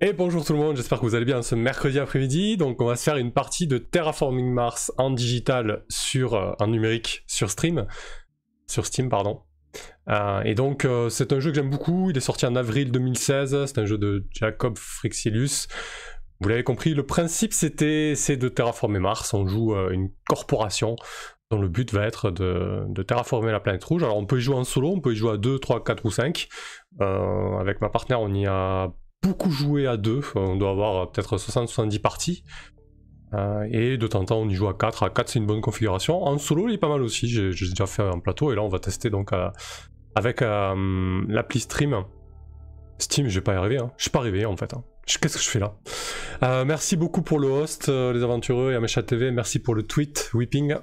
Et bonjour tout le monde, j'espère que vous allez bien ce mercredi après-midi. Donc on va se faire une partie de Terraforming Mars en digital en numérique sur Steam, pardon. Et donc c'est un jeu que j'aime beaucoup, il est sorti en avril 2016, c'est un jeu de Jacob Frixelius. Vous l'avez compris, le principe c'est de terraformer Mars, on joue une corporation dont le but va être de terraformer la planète rouge. Alors on peut y jouer en solo, on peut y jouer à 2, 3, 4 ou 5. Avec ma partenaire on y a beaucoup joué à 2, on doit avoir peut-être 60-70 parties. Et de temps en temps on y joue à 4, c'est une bonne configuration. En solo il est pas mal aussi, j'ai déjà fait un plateau et là on va tester donc avec l'appli Steam, je vais pas y arriver, hein. Je suis pas arrivé en fait. Hein. Qu'est-ce que je fais là? Merci beaucoup pour le host, les aventureux et Amesha TV, merci pour le tweet, Weeping.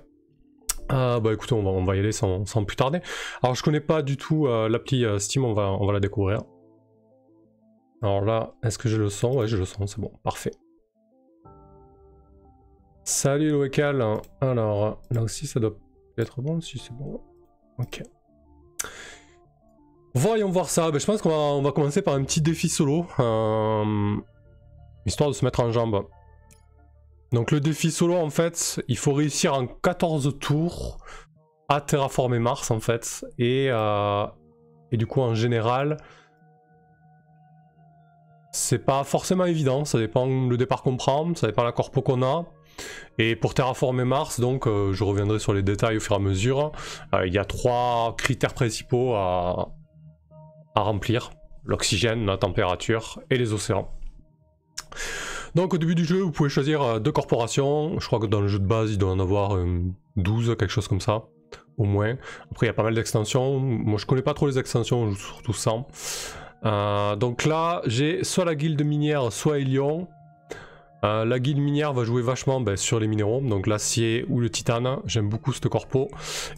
Bah écoutez, on va y aller sans plus tarder. Alors je connais pas du tout l'appli Steam, on va la découvrir. Alors là, est-ce que j'ai le son? Ouais, j'ai le son, c'est bon, parfait. Salut Loécal. Alors, là aussi ça doit être bon, si c'est bon. Ok. Voyons voir ça. Ben, je pense qu'on va commencer par un petit défi solo. Histoire de se mettre en jambe. Donc le défi solo, en fait, il faut réussir en 14 tours à terraformer Mars, en fait. Et du coup, en général, c'est pas forcément évident. Ça dépend le départ qu'on prend, ça dépend la corpo qu'on a. Et pour terraformer Mars, donc je reviendrai sur les détails au fur et à mesure. Il y a 3 critères principaux à remplir: l'oxygène, la température et les océans. Donc au début du jeu, vous pouvez choisir 2 corporations. Je crois que dans le jeu de base, il doit en avoir 12, quelque chose comme ça, au moins. Après, il y a pas mal d'extensions. Moi, je connais pas trop les extensions, je joue surtout 100. Donc là, j'ai soit la guilde minière, soit Hélion. La guilde minière va jouer vachement sur les minéraux, donc l'acier ou le titane, j'aime beaucoup cette corpo.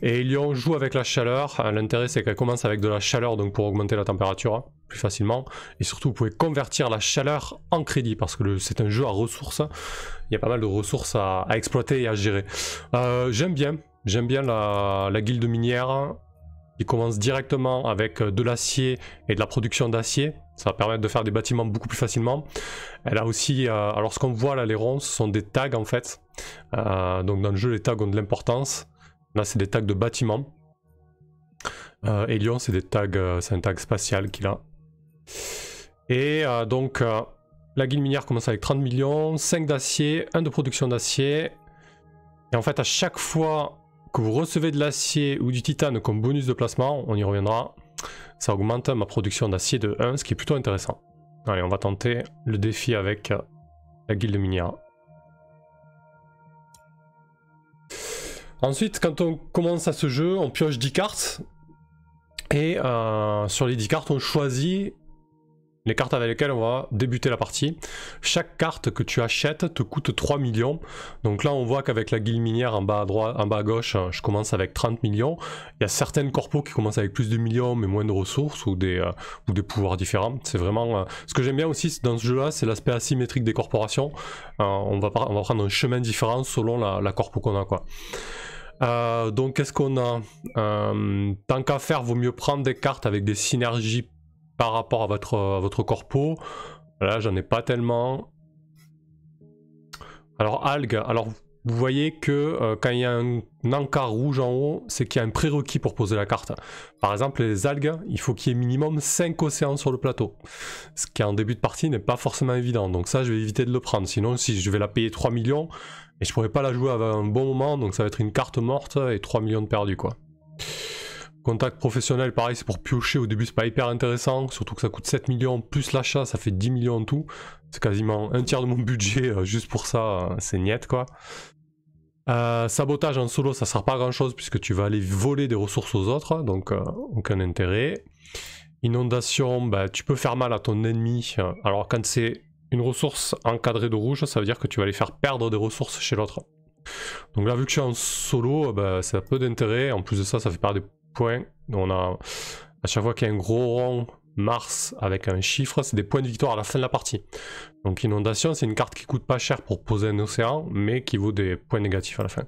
Et Hélion joue avec la chaleur, l'intérêt c'est qu'elle commence avec de la chaleur donc pour augmenter la température plus facilement. Et surtout vous pouvez convertir la chaleur en crédit parce que c'est un jeu à ressources, il y a pas mal de ressources à exploiter et à gérer. J'aime bien la guilde minière qui commence directement avec de l'acier et de la production d'acier. Ça va permettre de faire des bâtiments beaucoup plus facilement. Elle a aussi, alors ce qu'on voit là, les ronds, ce sont des tags en fait. Donc dans le jeu, les tags ont de l'importance. Là, c'est des tags de bâtiments. Hélion, c'est des tags, c'est un tag spatial qu'il a. Et donc, la guilde minière commence avec 30 millions, 5 d'acier, 1 de production d'acier. Et en fait, à chaque fois que vous recevez de l'acier ou du titane comme bonus de placement, on y reviendra, ça augmente ma production d'acier de 1, ce qui est plutôt intéressant. Allez, on va tenter le défi avec la guilde minière. Ensuite, quand on commence à ce jeu, on pioche 10 cartes. Et sur les 10 cartes, on choisit les cartes avec lesquelles on va débuter la partie. Chaque carte que tu achètes te coûte 3 millions. Donc là on voit qu'avec la guilde minière en bas à droite, en bas à gauche, je commence avec 30 millions. Il y a certaines corpos qui commencent avec plus de millions mais moins de ressources ou des pouvoirs différents. C'est vraiment... Ce que j'aime bien aussi dans ce jeu là, c'est l'aspect asymétrique des corporations. On va prendre un chemin différent selon la corpo qu'on a, quoi. Donc qu'est-ce qu'on a? Tant qu'à faire, vaut mieux prendre des cartes avec des synergies par rapport à votre corpo. Là j'en ai pas tellement. Alors algues, alors vous voyez que quand il y a un encart rouge en haut, c'est qu'il y a un prérequis pour poser la carte. Par exemple les algues, il faut qu'il y ait minimum 5 océans sur le plateau, ce qui en début de partie n'est pas forcément évident, donc ça je vais éviter de le prendre, sinon si je vais la payer 3 millions et je pourrais pas la jouer à un bon moment, donc ça va être une carte morte et 3 millions de perdus, quoi. Contact professionnel, pareil, c'est pour piocher. Au début, c'est pas hyper intéressant, surtout que ça coûte 7 millions, plus l'achat, ça fait 10 millions en tout. C'est quasiment un tiers de mon budget juste pour ça, c'est niet, quoi. Sabotage en solo, ça sert pas à grand chose puisque tu vas aller voler des ressources aux autres, donc aucun intérêt. Inondation, tu peux faire mal à ton ennemi. Alors, quand c'est une ressource encadrée de rouge, ça veut dire que tu vas aller faire perdre des ressources chez l'autre. Donc là, vu que je suis en solo, ça a peu d'intérêt. En plus de ça, ça fait perdre des points. On a, à chaque fois qu'il y a un gros rond, Mars avec un chiffre, c'est des points de victoire à la fin de la partie. Donc inondation, c'est une carte qui coûte pas cher pour poser un océan, mais qui vaut des points négatifs à la fin.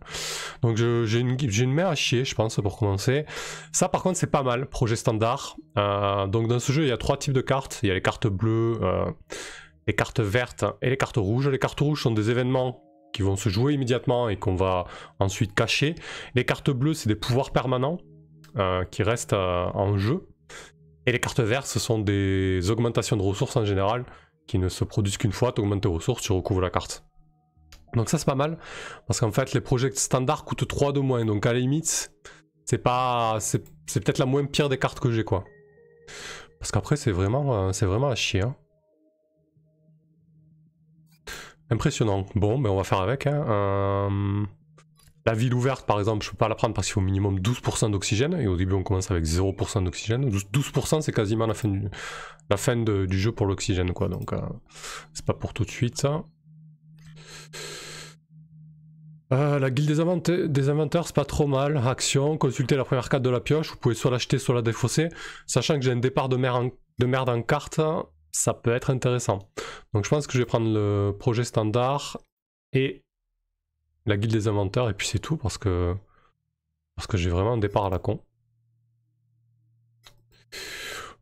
Donc j'ai une main à chier, je pense, pour commencer. Ça par contre c'est pas mal, projet standard. Donc dans ce jeu il y a 3 types de cartes. Il y a les cartes bleues, les cartes vertes et les cartes rouges. Les cartes rouges sont des événements qui vont se jouer immédiatement et qu'on va ensuite cacher. Les cartes bleues c'est des pouvoirs permanents qui restent en jeu. Et les cartes vertes, ce sont des augmentations de ressources en général, qui ne se produisent qu'une fois, tu augmentes tes ressources, tu recouvres la carte. Donc ça c'est pas mal, parce qu'en fait les projets standards coûtent 3 de moins, donc à la limite, c'est peut-être la moins pire des cartes que j'ai quoi. Parce qu'après c'est vraiment à chier. Hein. Impressionnant. Bon, ben on va faire avec. Hein. La ville ouverte, par exemple, je peux pas la prendre parce qu'il faut au minimum 12% d'oxygène. Et au début, on commence avec 0% d'oxygène. 12%, c'est quasiment la fin du jeu pour l'oxygène, quoi. Donc, c'est pas pour tout de suite, ça. La guilde des inventeurs, c'est pas trop mal. Action, consultez la première carte de la pioche. Vous pouvez soit l'acheter, soit la défausser. Sachant que j'ai un départ de merde en carte, ça peut être intéressant. Donc, je pense que je vais prendre le projet standard et la guilde des inventeurs, et puis c'est tout, parce que j'ai vraiment un départ à la con.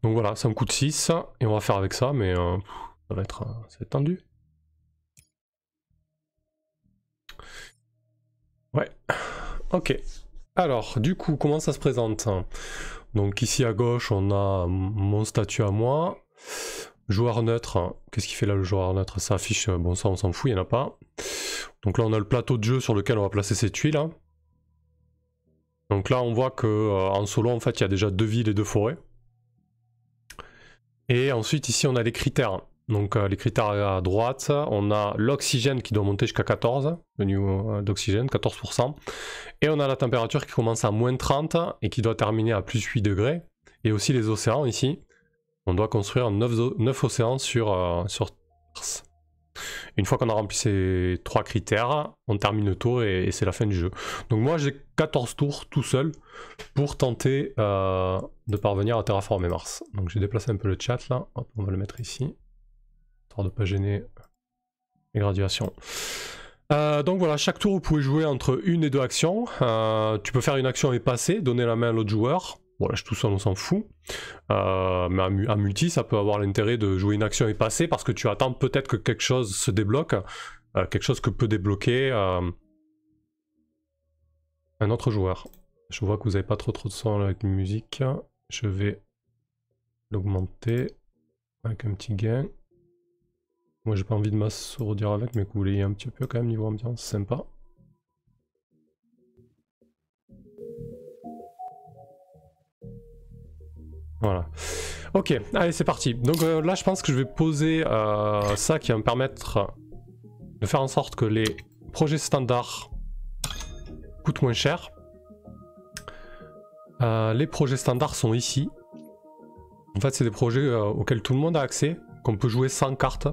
Donc voilà, ça me coûte 6, et on va faire avec ça, mais ça va être tendu. Ouais, ok. Alors, du coup, comment ça se présente? Donc ici à gauche, on a mon statut à moi. Joueur neutre, qu'est-ce qu'il fait là le joueur neutre? Ça affiche, bon ça on s'en fout, il n'y en a pas. Donc là on a le plateau de jeu sur lequel on va placer ces tuiles. Hein. Donc là on voit que en solo en fait il y a déjà 2 villes et 2 forêts. Et ensuite ici on a les critères. Donc les critères à droite, on a l'oxygène qui doit monter jusqu'à 14, le niveau d'oxygène, 14%. Et on a la température qui commence à moins 30 et qui doit terminer à plus 8 degrés. Et aussi les océans ici. On doit construire 9 océans sur Mars. Une fois qu'on a rempli ces 3 critères, on termine le tour et c'est la fin du jeu. Donc moi j'ai 14 tours tout seul pour tenter de parvenir à terraformer Mars. Donc j'ai déplacé un peu le chat là, hop, on va le mettre ici, histoire de ne pas gêner les graduations. Donc voilà, chaque tour vous pouvez jouer entre 1 et 2 actions. Tu peux faire une action et passer, donner la main à l'autre joueur. Bon là je suis tout seul, on s'en fout. Mais en multi ça peut avoir l'intérêt de jouer une action et passer parce que tu attends peut-être que quelque chose se débloque. Quelque chose que peut débloquer un autre joueur. Je vois que vous n'avez pas trop de son avec la musique. Je vais l'augmenter avec un petit gain. Moi j'ai pas envie de m'assourdir avec, mais que vous l'ayez un petit peu quand même niveau ambiance, sympa. Voilà. Ok, allez c'est parti. Donc là je pense que je vais poser ça qui va me permettre de faire en sorte que les projets standards coûtent moins cher. Les projets standards sont ici. En fait c'est des projets auxquels tout le monde a accès, qu'on peut jouer sans carte.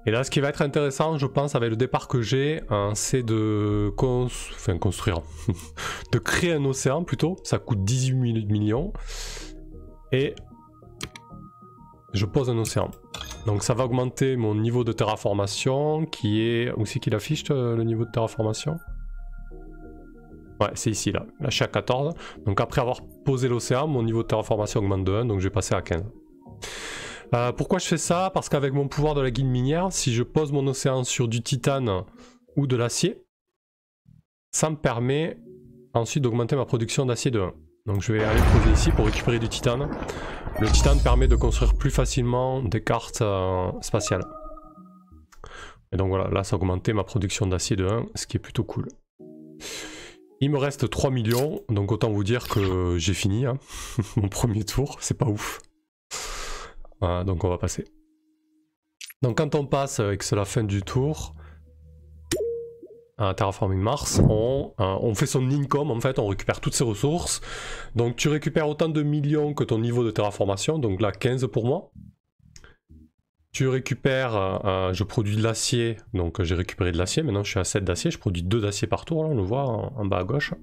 Et là ce qui va être intéressant je pense avec le départ que j'ai, c'est de construire, de créer un océan plutôt, ça coûte 18 millions. Et je pose un océan. Donc ça va augmenter mon niveau de terraformation qui est... Où c'est qu'il affiche le niveau de terraformation? Ouais, c'est ici là. Là je suis à 14. Donc après avoir posé l'océan, mon niveau de terraformation augmente de 1, donc je vais passer à 15. Pourquoi je fais ça? Parce qu'avec mon pouvoir de la guilde minière, si je pose mon océan sur du titane ou de l'acier, ça me permet ensuite d'augmenter ma production d'acier de 1. Donc je vais aller poser ici pour récupérer du titane. Le titane permet de construire plus facilement des cartes spatiales. Et donc voilà, là ça a augmenté ma production d'acier de 1, ce qui est plutôt cool. Il me reste 3 millions, donc autant vous dire que j'ai fini hein. Mon premier tour, c'est pas ouf. Voilà, donc on va passer. Donc quand on passe et que c'est la fin du tour, à Terraforming Mars, on fait son income en fait, on récupère toutes ses ressources. Donc tu récupères autant de millions que ton niveau de terraformation, donc là 15 pour moi. Tu récupères, je produis de l'acier, donc j'ai récupéré de l'acier, maintenant je suis à 7 d'acier, je produis 2 d'acier par tour, là, on le voit en bas à gauche.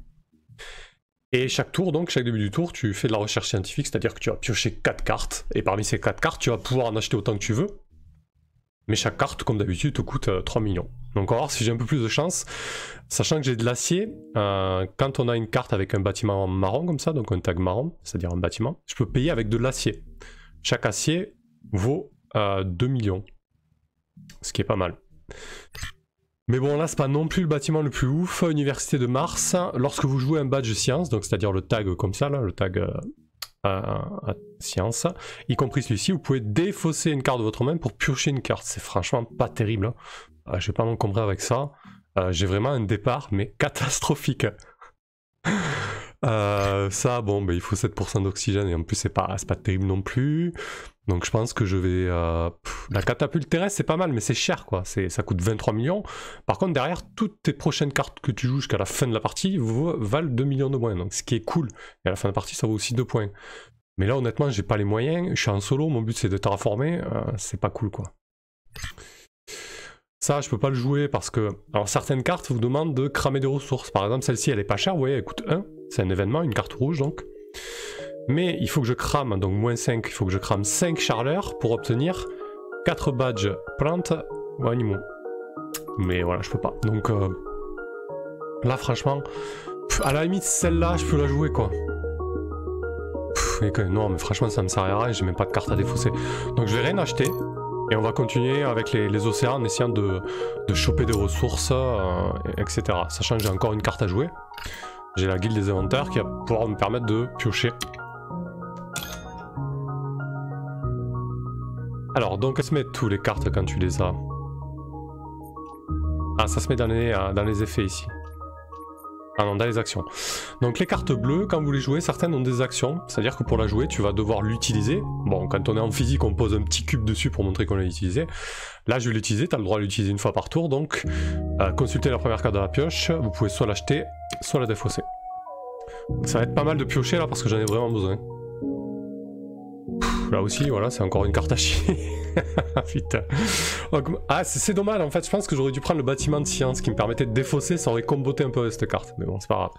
Et chaque tour, donc chaque début du tour, tu fais de la recherche scientifique, c'est-à-dire que tu vas piocher 4 cartes, et parmi ces 4 cartes, tu vas pouvoir en acheter autant que tu veux. Mais chaque carte, comme d'habitude, te coûte 3 millions. Donc on va voir si j'ai un peu plus de chance. Sachant que j'ai de l'acier, quand on a une carte avec un bâtiment marron comme ça, donc un tag marron, c'est-à-dire un bâtiment, je peux payer avec de l'acier. Chaque acier vaut 2 millions. Ce qui est pas mal. Mais bon, là, c'est pas non plus le bâtiment le plus ouf. Université de Mars, lorsque vous jouez un badge science, donc c'est-à-dire le tag comme ça, là, le tag science, y compris celui-ci, vous pouvez défausser une carte de votre main pour piocher une carte. C'est franchement pas terrible. Hein. Je vais pas m'encombrer avec ça. J'ai vraiment un départ, mais catastrophique. Ça, bon, ben, il faut 7% d'oxygène et en plus, c'est pas terrible non plus. Donc je pense que je vais... la catapulte terrestre, c'est pas mal, mais c'est cher, quoi. Ça coûte 23 millions. Par contre, derrière, toutes tes prochaines cartes que tu joues jusqu'à la fin de la partie valent 2 millions de points. Donc ce qui est cool. Et à la fin de la partie, ça vaut aussi 2 points. Mais là, honnêtement, j'ai pas les moyens. Je suis en solo, mon but, c'est de terraformer. C'est pas cool, quoi. Ça, je peux pas le jouer parce que... Alors, certaines cartes vous demandent de cramer des ressources. Par exemple, celle-ci, elle est pas chère. Vous voyez, elle coûte 1. C'est un événement, une carte rouge, donc. Mais il faut que je crame, donc moins 5, il faut que je crame 5 charleurs pour obtenir 4 badges plantes ou animaux. Mais voilà, je peux pas. Donc là, franchement, à la limite, celle-là, je peux la jouer, quoi. Non, mais franchement, ça me sert à rien, j'ai même pas de carte à défausser. Donc je vais rien acheter. Et on va continuer avec les océans en essayant de choper des ressources, etc. Sachant que j'ai encore une carte à jouer. J'ai la guilde des inventaires qui va pouvoir me permettre de piocher. Alors, donc, elle se met tous les cartes quand tu les as. Ah, ça se met dans les effets ici. Ah non, dans les actions. Donc les cartes bleues, quand vous les jouez, certaines ont des actions. C'est-à-dire que pour la jouer, tu vas devoir l'utiliser. Bon, quand on est en physique, on pose un petit cube dessus pour montrer qu'on l'a utilisé. Là, je vais l'utiliser, tu as le droit de l'utiliser une fois par tour. Donc, consultez la première carte de la pioche. Vous pouvez soit l'acheter, soit la défausser. Donc, ça va être pas mal de piocher là, parce que j'en ai vraiment besoin. Là aussi, voilà, c'est encore une carte à chier. Putain. Ah, c'est dommage, en fait, je pense que j'aurais dû prendre le bâtiment de science qui me permettait de défausser, ça aurait comboté un peu avec cette carte, mais bon, c'est pas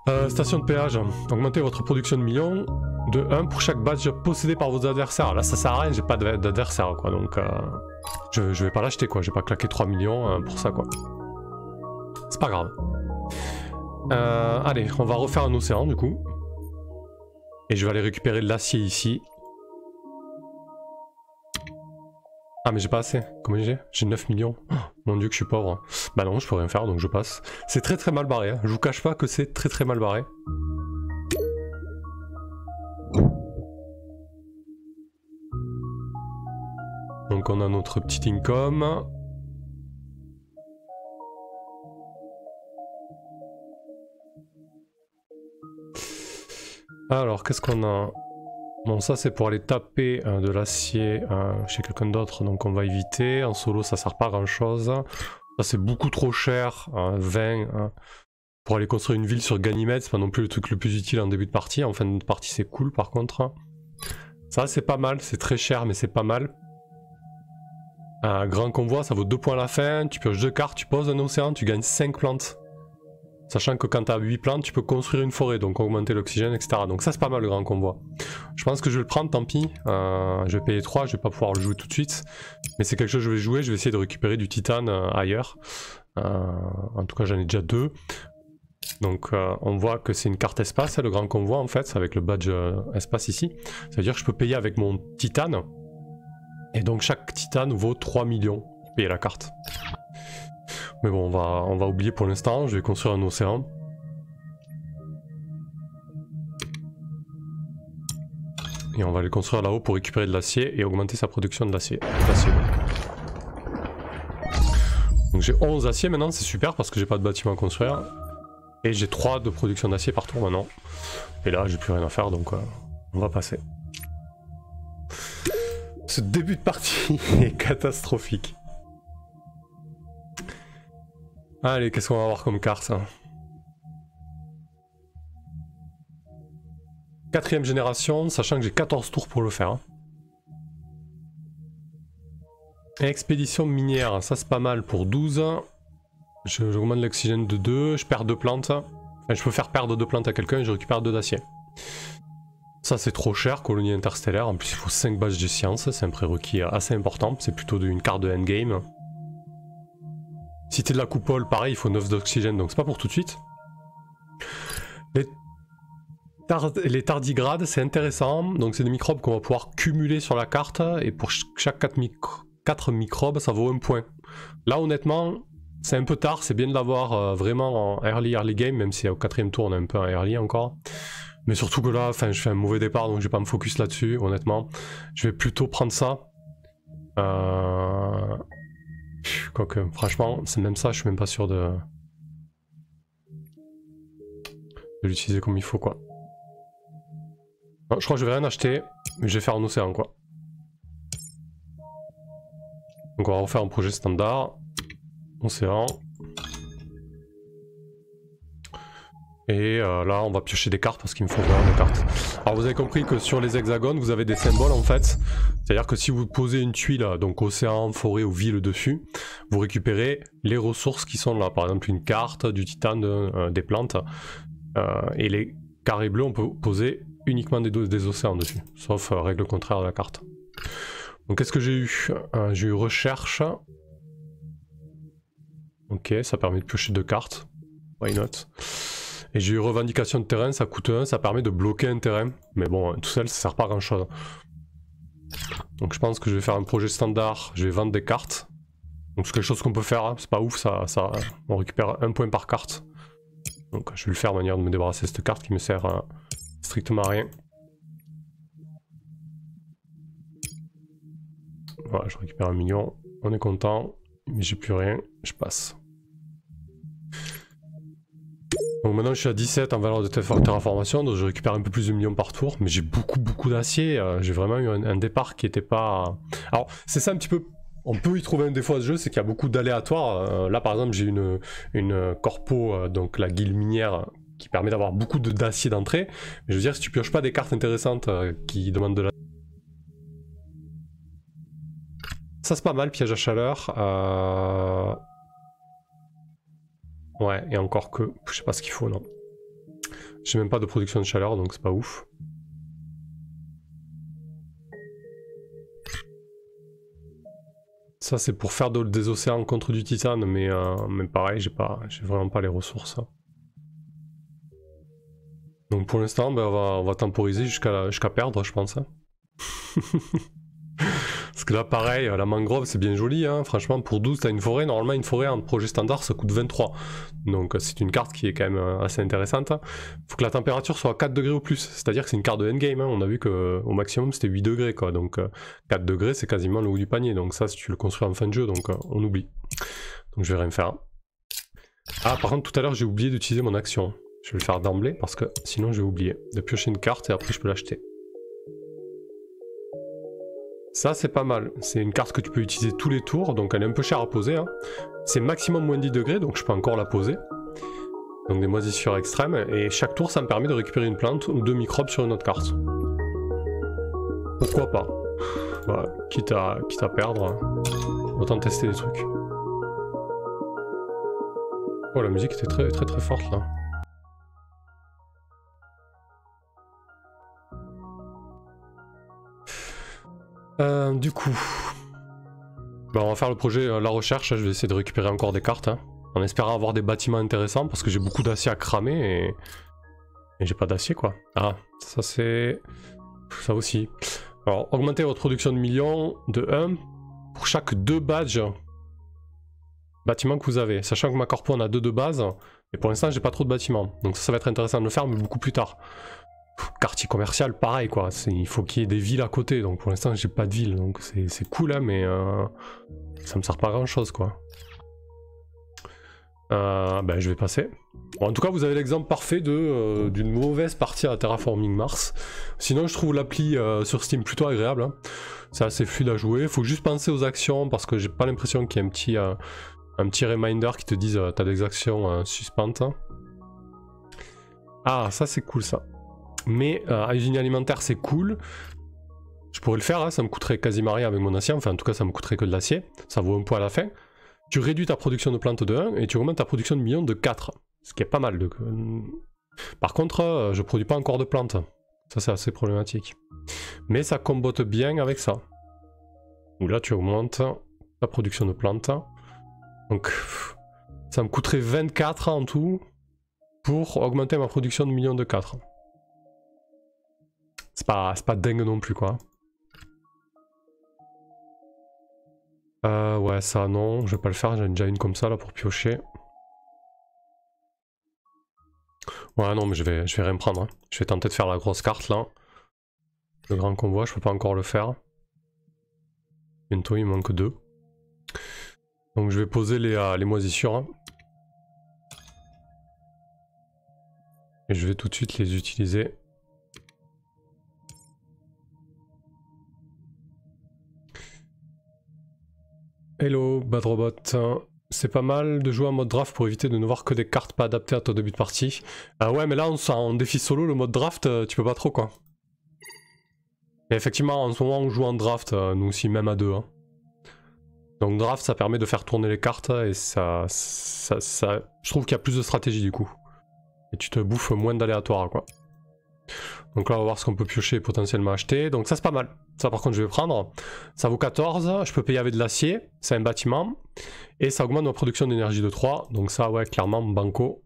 grave. Station de péage, augmentez votre production de millions de 1 pour chaque badge possédé par vos adversaires. Là, ça sert à rien, j'ai pas d'adversaire, quoi, donc je vais pas l'acheter, quoi, je vais pas claquer 3 millions pour ça, quoi. C'est pas grave. Allez, on va refaire un océan, du coup. Et je vais aller récupérer de l'acier ici. Ah mais j'ai pas assez. Combien j'ai? J'ai 9 millions. Oh, mon dieu que je suis pauvre. Bah non, je peux rien faire donc je passe. C'est très mal barré. Hein. Je vous cache pas que c'est très mal barré. Donc on a notre petit income. Alors qu'est-ce qu'on a? Bon, ça c'est pour aller taper de l'acier chez quelqu'un d'autre, donc on va éviter. En solo ça sert pas à grand chose. Ça c'est beaucoup trop cher, 20. Pour aller construire une ville sur Ganymède, c'est pas non plus le truc le plus utile en début de partie. En fin de partie c'est cool par contre. Ça c'est pas mal, c'est très cher mais c'est pas mal. Grand convoi, ça vaut 2 points à la fin. Tu pioches 2 cartes, tu poses un océan, tu gagnes 5 plantes. Sachant que quand tu as 8 plantes, tu peux construire une forêt, donc augmenter l'oxygène, etc. Donc ça c'est pas mal le grand convoi. Je pense que je vais le prendre, tant pis. Je vais payer 3, je vais pas pouvoir le jouer tout de suite. Mais c'est quelque chose que je vais jouer, je vais essayer de récupérer du titane ailleurs. En tout cas j'en ai déjà 2. Donc on voit que c'est une carte espace, le grand convoi en fait, avec le badge espace ici. Ça veut dire que je peux payer avec mon titane. Et donc chaque titane vaut 3 millions pour payer la carte. Mais bon, on va oublier pour l'instant, je vais construire un océan. Et on va le construire là-haut pour récupérer de l'acier et augmenter sa production de l'acier. Donc j'ai 11 aciers maintenant, c'est super parce que j'ai pas de bâtiment à construire. Et j'ai 3 de production d'acier par tour maintenant. Et là, j'ai plus rien à faire, donc on va passer. Ce début de partie est catastrophique. Allez, qu'est-ce qu'on va avoir comme carte ça? 4ème génération, sachant que j'ai 14 tours pour le faire. Hein. Expédition minière, ça c'est pas mal pour 12. J'augmente l'oxygène de 2, je perds 2 plantes. Enfin, je peux faire perdre 2 plantes à quelqu'un et je récupère 2 d'acier. Ça c'est trop cher, colonie interstellaire, en plus il faut 5 badges de science, c'est un prérequis assez important, c'est plutôt une carte de endgame. Cité de la coupole, pareil, il faut 9 d'oxygène, donc c'est pas pour tout de suite. Les tardigrades, c'est intéressant, donc c'est des microbes qu'on va pouvoir cumuler sur la carte, et pour chaque 4 microbes, ça vaut 1 point. Là honnêtement, c'est un peu tard, c'est bien de l'avoir vraiment en early game, même si au 4ème tour on a un peu en early encore. Mais surtout que là, je fais un mauvais départ, donc je vais pas me focus là-dessus, honnêtement. Je vais plutôt prendre ça. Quoique, franchement, c'est même ça, je suis même pas sûr de l'utiliser comme il faut, quoi. Non, je crois que je vais rien acheter, mais je vais faire un océan, quoi. Donc on va refaire un projet standard. Océan. Et là on va piocher des cartes parce qu'il me faut vraiment des cartes. Alors vous avez compris que sur les hexagones vous avez des symboles en fait. C'est à dire que si vous posez une tuile, donc océan, forêt ou ville dessus, vous récupérez les ressources qui sont là. Par exemple une carte, du titane, des plantes. Et les carrés bleus on peut poser uniquement des océans dessus. Sauf règle contraire de la carte. Donc qu'est-ce que j'ai eu? J'ai eu recherche. Ok, ça permet de piocher 2 cartes. Why not? Et j'ai eu revendication de terrain, ça coûte 1, ça permet de bloquer un terrain. Mais bon, tout seul, ça sert pas à grand chose. Donc je pense que je vais faire un projet standard, je vais vendre des cartes. Donc c'est quelque chose qu'on peut faire, hein. C'est pas ouf, ça, on récupère 1 point par carte. Donc je vais le faire de manière de me débarrasser de cette carte qui me sert strictement à rien. Voilà, je récupère 1 million, on est content, mais j'ai plus rien, je passe. Donc maintenant je suis à 17 en valeur de terraformation, donc je récupère un peu plus de millions par tour, mais j'ai beaucoup d'acier, j'ai vraiment eu un départ qui était pas... Alors c'est ça un petit peu, on peut y trouver un défaut à ce jeu, c'est qu'il y a beaucoup d'aléatoires. Là par exemple j'ai une corpo, donc la guilde minière, qui permet d'avoir beaucoup d'acier d'entrée, mais je veux dire si tu pioches pas des cartes intéressantes qui demandent de la... Ça c'est pas mal, piège à chaleur. Ouais, et encore que, je sais pas ce qu'il faut, non. J'ai même pas de production de chaleur, donc c'est pas ouf. Ça c'est pour faire des océans contre du titane, mais pareil, j'ai vraiment pas les ressources. Donc pour l'instant, ben, on va temporiser jusqu'à perdre, je pense. Parce que là pareil, la mangrove c'est bien joli, hein. Franchement pour 12 t'as une forêt, normalement une forêt en projet standard ça coûte 23. Donc c'est une carte qui est quand même assez intéressante. Faut que la température soit à 4 degrés ou plus, c'est-à-dire que c'est une carte de endgame, hein. On a vu qu'au maximum c'était 8 degrés quoi, donc 4 degrés c'est quasiment le haut du panier, donc ça si tu le construis en fin de jeu, donc on oublie. Donc je vais rien faire. Ah par contre tout à l'heure j'ai oublié d'utiliser mon action, je vais le faire d'emblée parce que sinon je vais oublier de piocher une carte et après je peux l'acheter. Ça c'est pas mal, c'est une carte que tu peux utiliser tous les tours, donc elle est un peu chère à poser, hein. C'est maximum moins 10 degrés, donc je peux encore la poser. Donc des moisissures extrêmes, et chaque tour ça me permet de récupérer une plante ou 2 microbes sur une autre carte. Pourquoi pas? Voilà, quitte à perdre, autant tester des trucs. Oh la musique était très forte là. Du coup, bah on va faire le projet la recherche, je vais essayer de récupérer encore des cartes, hein, en espérant avoir des bâtiments intéressants parce que j'ai beaucoup d'acier à cramer et j'ai pas d'acier quoi. Ah, ça c'est... ça aussi. Alors, augmentez votre production de millions de 1 pour chaque 2 badges bâtiments que vous avez, sachant que ma corpo en a 2 de base, et pour l'instant j'ai pas trop de bâtiments, donc ça va être intéressant de le faire mais beaucoup plus tard. Quartier commercial, pareil quoi, il faut qu'il y ait des villes à côté, donc pour l'instant j'ai pas de ville, donc c'est cool hein, mais ça me sert pas à grand chose quoi. Ben je vais passer. Bon, en tout cas vous avez l'exemple parfait d'une mauvaise partie à Terraforming Mars. Sinon je trouve l'appli sur Steam plutôt agréable, hein. C'est assez fluide à jouer, faut juste penser aux actions parce que j'ai pas l'impression qu'il y ait un petit reminder qui te dise t'as des actions suspenses. Ah ça c'est cool ça. Mais à usine alimentaire c'est cool. Je pourrais le faire, hein, ça me coûterait quasiment rien avec mon acier, enfin en tout cas ça me coûterait que de l'acier, ça vaut un point à la fin. Tu réduis ta production de plantes de 1 et tu augmentes ta production de millions de 4. Ce qui est pas mal. Par contre, je produis pas encore de plantes. Ça, c'est assez problématique. Mais ça combote bien avec ça. Où là, tu augmentes la production de plantes. Donc, ça me coûterait 24 en tout pour augmenter ma production de millions de 4. C'est pas dingue non plus, quoi. Ouais, ça non, je vais pas le faire, j'en ai déjà une comme ça là pour piocher. Ouais, non, mais je vais rien prendre. Hein. Je vais tenter de faire la grosse carte là. Le grand convoi, je peux pas encore le faire. Bientôt, il me manque 2. Donc je vais poser les moisissures. Hein. Et je vais tout de suite les utiliser. Hello, Bad Robot. C'est pas mal de jouer en mode draft pour éviter de ne voir que des cartes pas adaptées à ton début de partie. Ouais, mais là, en défi solo, le mode draft, tu peux pas trop quoi. Et effectivement, en ce moment, on joue en draft, nous aussi, même à 2. Hein. Donc draft, ça permet de faire tourner les cartes et ça je trouve qu'il y a plus de stratégie du coup. Et tu te bouffes moins d'aléatoire quoi. Donc là on va voir ce qu'on peut piocher et potentiellement acheter. Donc ça c'est pas mal. Ça par contre je vais prendre. Ça vaut 14, je peux payer avec de l'acier, c'est un bâtiment. Et ça augmente ma production d'énergie de 3. Donc ça ouais clairement banco.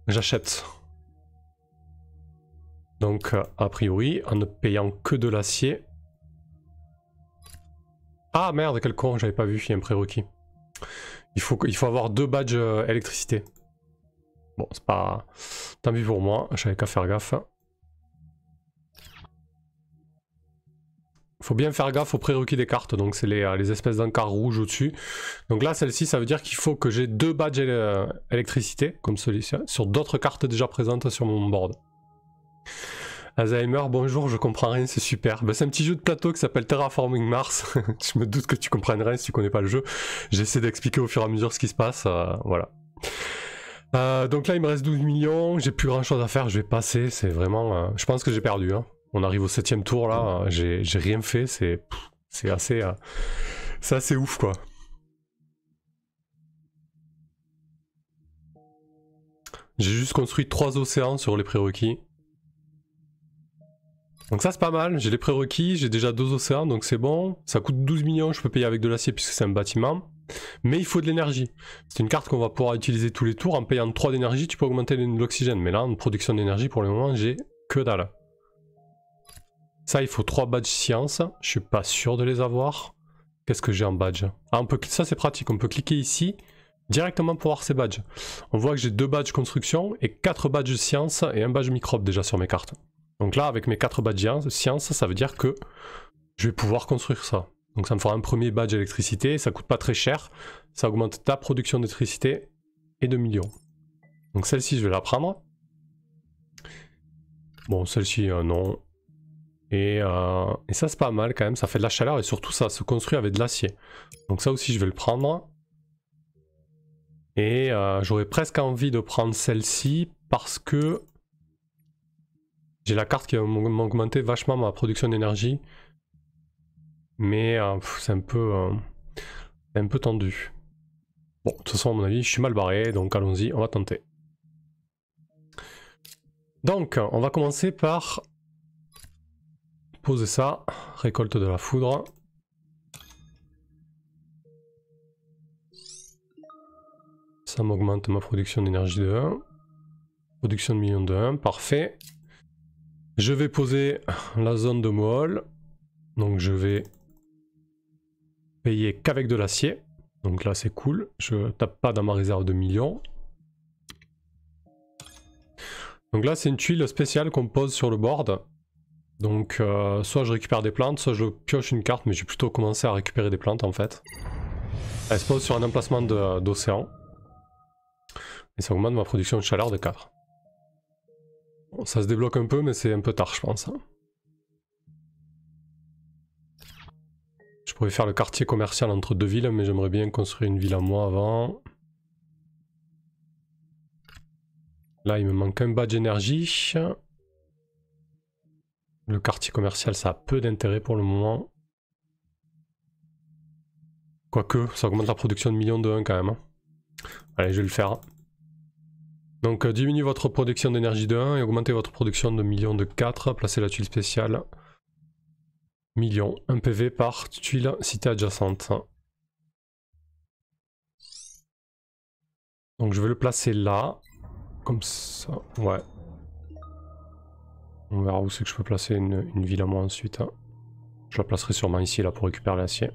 J'achète. Donc a priori en ne payant que de l'acier. Ah merde quel con, j'avais pas vu, il y a un prérequis. Il faut avoir 2 badges électricité. Bon, c'est pas... Tant pis pour moi, j'avais qu'à faire gaffe. Faut bien faire gaffe aux prérequis des cartes, donc c'est les espèces d'encarts rouges au-dessus. Donc là, celle-ci, ça veut dire qu'il faut que j'ai 2 badges électricité, comme celui-ci, sur d'autres cartes déjà présentes sur mon board. Alzheimer, bonjour, je comprends rien, c'est super. Ben, c'est un petit jeu de plateau qui s'appelle Terraforming Mars. Je me doute que tu comprends rien si tu connais pas le jeu. J'essaie d'expliquer au fur et à mesure ce qui se passe, voilà. Donc là il me reste 12 millions, j'ai plus grand chose à faire, je vais passer, c'est vraiment... je pense que j'ai perdu, hein. On arrive au 7ème tour là, j'ai rien fait, c'est assez ouf quoi. J'ai juste construit 3 océans sur les prérequis. Donc ça c'est pas mal, j'ai les prérequis, j'ai déjà 2 océans donc c'est bon. Ça coûte 12 millions, je peux payer avec de l'acier puisque c'est un bâtiment. Mais il faut de l'énergie. C'est une carte qu'on va pouvoir utiliser tous les tours. En payant 3 d'énergie, tu peux augmenter l'oxygène. Mais là, en production d'énergie, pour le moment, j'ai que dalle. Ça, il faut 3 badges science. Je suis pas sûr de les avoir. Qu'est-ce que j'ai en badge? Ah, ça c'est pratique. On peut cliquer ici, directement pour voir ces badges. On voit que j'ai 2 badges construction et 4 badges science et un badge microbe déjà sur mes cartes. Donc là, avec mes 4 badges science, ça veut dire que je vais pouvoir construire ça. Donc ça me fera un premier badge électricité, ça coûte pas très cher, ça augmente ta production d'électricité et de millions. Donc celle-ci je vais la prendre. Bon celle-ci non. Et ça c'est pas mal quand même, ça fait de la chaleur et surtout ça se construit avec de l'acier. Donc ça aussi je vais le prendre. Et j'aurais presque envie de prendre celle-ci parce que j'ai la carte qui va m'augmenter vachement ma production d'énergie. Mais c'est un peu tendu. Bon, de toute façon, à mon avis, je suis mal barré, donc allons-y, on va tenter. Donc, on va commencer par poser ça, récolte de la foudre. Ça m'augmente ma production d'énergie de 1. Production de millions de 1, parfait. Je vais poser la zone de Mohol. Donc je vais payer qu'avec de l'acier. Donc là c'est cool, je tape pas dans ma réserve de millions. Donc là c'est une tuile spéciale qu'on pose sur le board. Donc soit je récupère des plantes, soit je pioche une carte, mais j'ai plutôt commencé à récupérer des plantes en fait. Elle se pose sur un emplacement d'océan. Et ça augmente ma production de chaleur de 4. Bon, ça se débloque un peu, mais c'est un peu tard je pense. Je pourrais faire le quartier commercial entre 2 villes, mais j'aimerais bien construire une ville à moi avant. Là, il me manque un badge énergie. Le quartier commercial, ça a peu d'intérêt pour le moment. Quoique, ça augmente la production de millions de 1 quand même. Allez, je vais le faire. Donc diminuez votre production d'énergie de 1 et augmentez votre production de millions de 4. Placez la tuile spéciale. Million. 1 PV par tuile cité adjacente. Donc je vais le placer là. Comme ça. Ouais. On verra où c'est que je peux placer une ville à moi ensuite. Je la placerai sûrement ici là pour récupérer l'acier.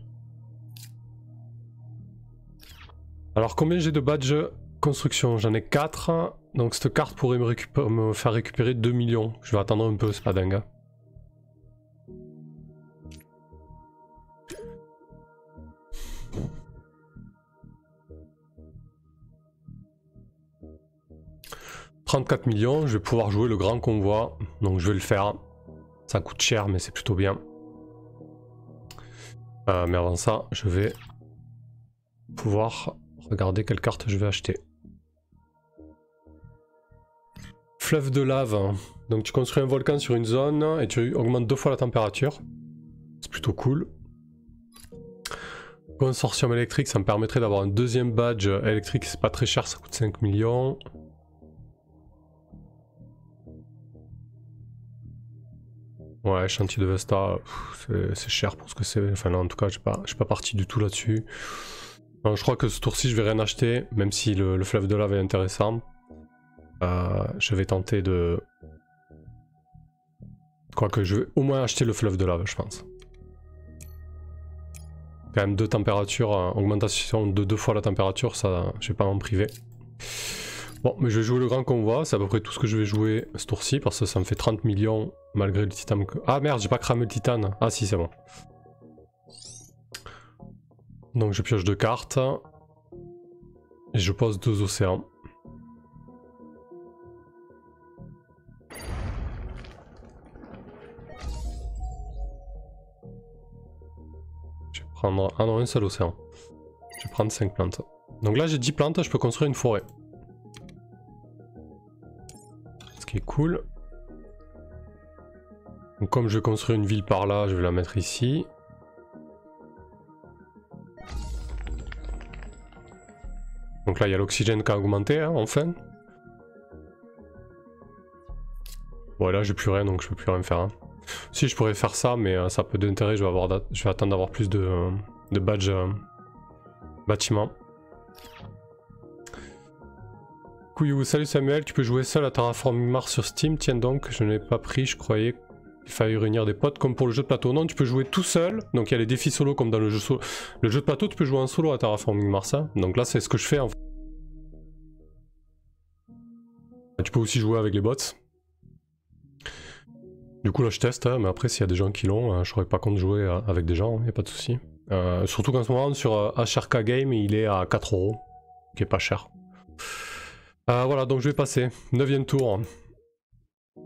Alors combien j'ai de badges construction? J'en ai 4. Donc cette carte pourrait me faire récupérer 2 millions. Je vais attendre un peu, c'est pas dingue. « 34 millions, je vais pouvoir jouer le grand convoi. Donc je vais le faire. Ça coûte cher mais c'est plutôt bien. Mais avant ça, je vais pouvoir regarder quelle carte je vais acheter. Fleuve de lave. Donc tu construis un volcan sur une zone et tu augmentes 2 fois la température. C'est plutôt cool. Consortium électrique, ça me permettrait d'avoir un deuxième badge électrique. C'est pas très cher, ça coûte 5 millions. Ouais, chantier de Vesta, c'est cher pour ce que c'est. Enfin, non, en tout cas, je suis pas parti du tout là-dessus. Je crois que ce tour-ci, je vais rien acheter, même si le fleuve de lave est intéressant. Je vais tenter de... Quoique, je vais au moins acheter le fleuve de lave, je pense. Quand même 2 températures, augmentation de 2 fois la température, ça, je vais pas m'en priver. Bon, mais je vais jouer le grand convoi, c'est à peu près tout ce que je vais jouer ce tour-ci, parce que ça me fait 30 millions malgré le titane. Ah merde, j'ai pas cramé le titane. Ah si, c'est bon. Donc je pioche 2 cartes. Et je pose 2 océans. Je vais prendre... Ah non, un seul océan. Je vais prendre 5 plantes. Donc là j'ai 10 plantes, je peux construire une forêt. Ce qui est cool. Donc comme je vais construire une ville par là, je vais la mettre ici. Donc là il y a l'oxygène qui a augmenté, hein, enfin. Bon là j'ai plus rien donc je peux plus rien faire. Hein. Si je pourrais faire ça mais ça a peu d'intérêt, je vais attendre d'avoir plus de badges bâtiments. Couillou, salut Samuel, tu peux jouer seul à Terraforming Mars sur Steam? Tiens donc, je n'ai pas pris, je croyais qu'il fallait réunir des potes comme pour le jeu de plateau. Non, tu peux jouer tout seul, donc il y a les défis solo comme dans le jeu solo. Le jeu de plateau, tu peux jouer en solo à Terraforming Mars, hein. Donc là c'est ce que je fais en fait. Tu peux aussi jouer avec les bots. Du coup là je teste, hein, mais après s'il y a des gens qui l'ont, je serais pas contre de jouer avec des gens, il n'y a pas de souci. Surtout qu'en ce moment sur HRK Game il est à 4 €, qui est pas cher. Voilà, donc je vais passer. 9ème tour. Il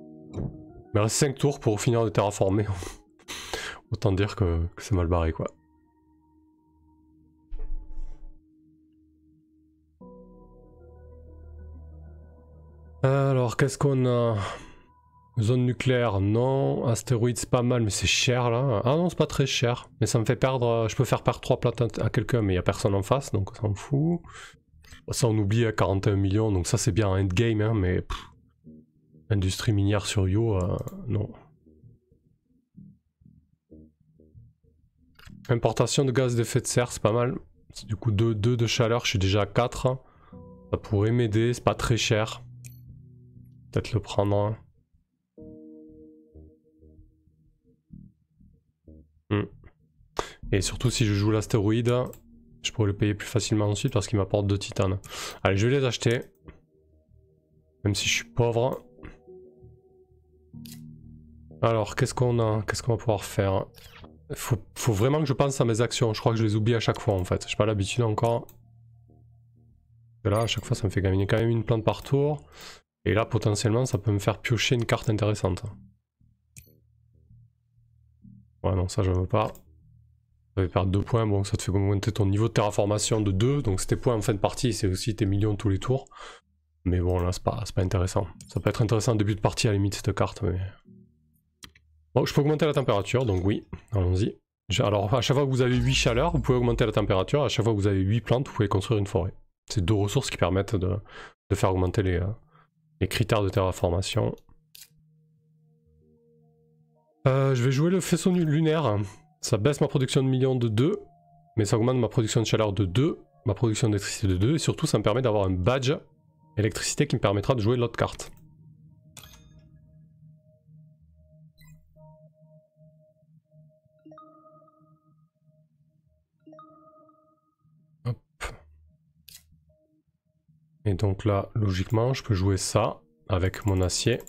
me reste 5 tours pour finir de terraformer. Autant dire que c'est mal barré quoi. Alors qu'est-ce qu'on a? Zone nucléaire, non. Astéroïde, c'est pas mal, mais c'est cher là. Ah non, c'est pas très cher. Mais ça me fait perdre... Je peux faire perdre 3 plantes à quelqu'un, mais il n'y a personne en face, donc on s'en fout. Ça, on oublie à 41 millions, donc ça c'est bien un endgame, hein, mais... industrie minière sur Yo, non. Importation de gaz d'effet de serre, c'est pas mal. Du coup, 2 de chaleur, je suis déjà à 4. Ça pourrait m'aider, c'est pas très cher. Peut-être le prendre. Et surtout si je joue l'astéroïde, je pourrais le payer plus facilement ensuite parce qu'il m'apporte 2 titanes. Allez, je vais les acheter. Même si je suis pauvre. Alors, qu'est-ce qu'on a? Qu'est-ce qu'on va pouvoir faire? Faut vraiment que je pense à mes actions. Je crois que je les oublie à chaque fois en fait. J'ai pas l'habitude encore. Et là, à chaque fois, ça me fait gagner quand même une plante par tour. Et là, potentiellement, ça peut me faire piocher une carte intéressante. Ouais, non, ça, je veux pas. Ça va perdre 2 points. Bon, ça te fait augmenter ton niveau de terraformation de 2. Donc, c'est tes points en fin de partie. C'est aussi tes millions tous les tours. Mais bon, là, c'est pas intéressant. Ça peut être intéressant en début de partie à la limite, cette carte. Mais... bon, je peux augmenter la température. Donc, oui, allons-y. Alors, à chaque fois que vous avez 8 chaleurs, vous pouvez augmenter la température. À chaque fois que vous avez 8 plantes, vous pouvez construire une forêt. C'est 2 ressources qui permettent de faire augmenter les critères de terraformation. Je vais jouer le faisceau lunaire. Ça baisse ma production de millions de 2, mais ça augmente ma production de chaleur de 2, ma production d'électricité de 2, et surtout ça me permet d'avoir un badge électricité qui me permettra de jouer l'autre carte. Hop. Et donc là, logiquement, je peux jouer ça avec mon acier.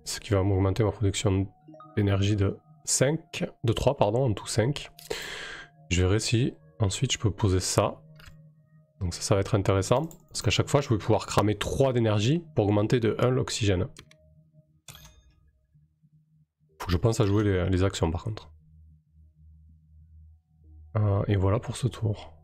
Ce qui va m'augmenter ma production d'énergie de 3 pardon, en tout 5. Je verrai si ensuite je peux poser ça. Donc ça va être intéressant, parce qu'à chaque fois je vais pouvoir cramer 3 d'énergie pour augmenter de 1 l'oxygène. Faut que je pense à jouer les actions par contre. Et voilà pour ce tour.